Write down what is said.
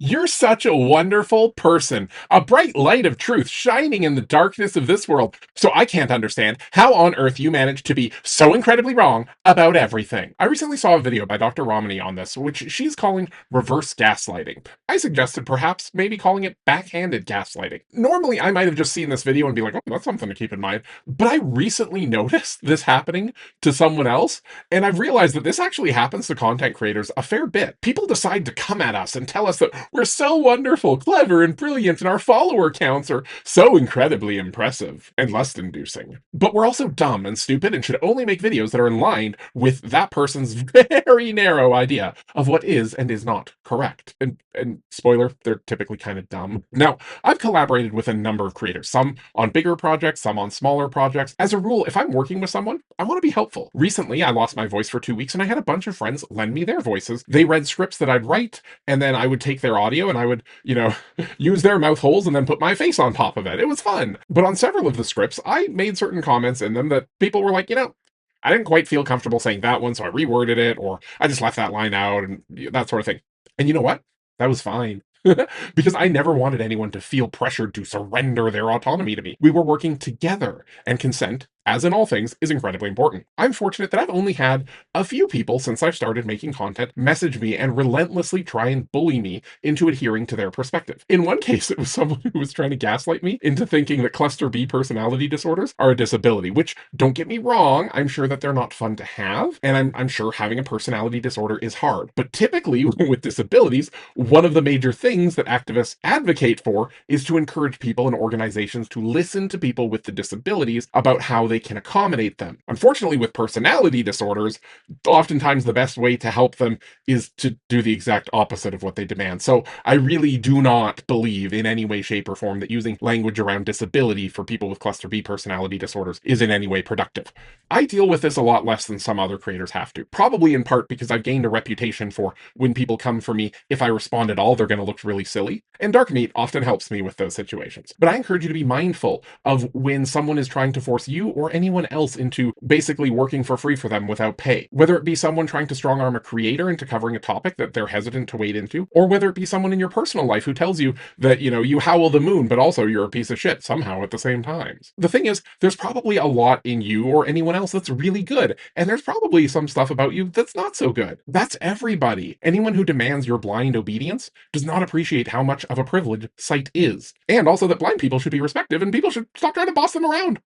You're such a wonderful person, a bright light of truth shining in the darkness of this world. So I can't understand how on earth you manage to be so incredibly wrong about everything. I recently saw a video by Dr. Romani on this, which she's calling reverse gaslighting. I suggested perhaps maybe calling it backhanded gaslighting. Normally, I might have just seen this video and be like, oh, that's something to keep in mind. But I recently noticed this happening to someone else, and I've realized that this actually happens to content creators a fair bit. People decide to come at us and tell us that we're so wonderful, clever, and brilliant, and our follower counts are so incredibly impressive and lust-inducing. But we're also dumb and stupid and should only make videos that are in line with that person's very narrow idea of what is and is not correct. And spoiler, they're typically kind of dumb. Now, I've collaborated with a number of creators, some on bigger projects, some on smaller projects. As a rule, if I'm working with someone, I want to be helpful. Recently, I lost my voice for 2 weeks and I had a bunch of friends lend me their voices. They read scripts that I'd write, and then I would take their audio and I would, use their mouth holes and then put my face on top of it. It was fun. But on several of the scripts, I made certain comments in them that people were like, I didn't quite feel comfortable saying that one, so I reworded it, or I just left that line out and that sort of thing. And you know what? That was fine. Because I never wanted anyone to feel pressured to surrender their autonomy to me. We were working together, and consent, as in all things, is incredibly important. I'm fortunate that I've only had a few people since I've started making content message me and relentlessly try and bully me into adhering to their perspective. In one case, it was someone who was trying to gaslight me into thinking that cluster B personality disorders are a disability, which, don't get me wrong, I'm sure that they're not fun to have, and I'm sure having a personality disorder is hard. But typically, with disabilities, one of the major things that activists advocate for is to encourage people and organizations to listen to people with the disabilities about how they can accommodate them. Unfortunately, with personality disorders, oftentimes the best way to help them is to do the exact opposite of what they demand. So I really do not believe in any way, shape, or form that using language around disability for people with cluster B personality disorders is in any way productive. I deal with this a lot less than some other creators have to, probably in part because I've gained a reputation for when people come for me, if I respond at all, they're going to look really silly. And dark meat often helps me with those situations. But I encourage you to be mindful of when someone is trying to force you or anyone else into basically working for free for them without pay. Whether it be someone trying to strong arm a creator into covering a topic that they're hesitant to wade into, or whether it be someone in your personal life who tells you that, you howl the moon, but also you're a piece of shit somehow at the same times. The thing is, there's probably a lot in you or anyone else that's really good, and there's probably some stuff about you that's not so good. That's everybody. Anyone who demands your blind obedience does not appreciate how much of a privilege sight is. And also that blind people should be respected and people should stop trying to boss them around.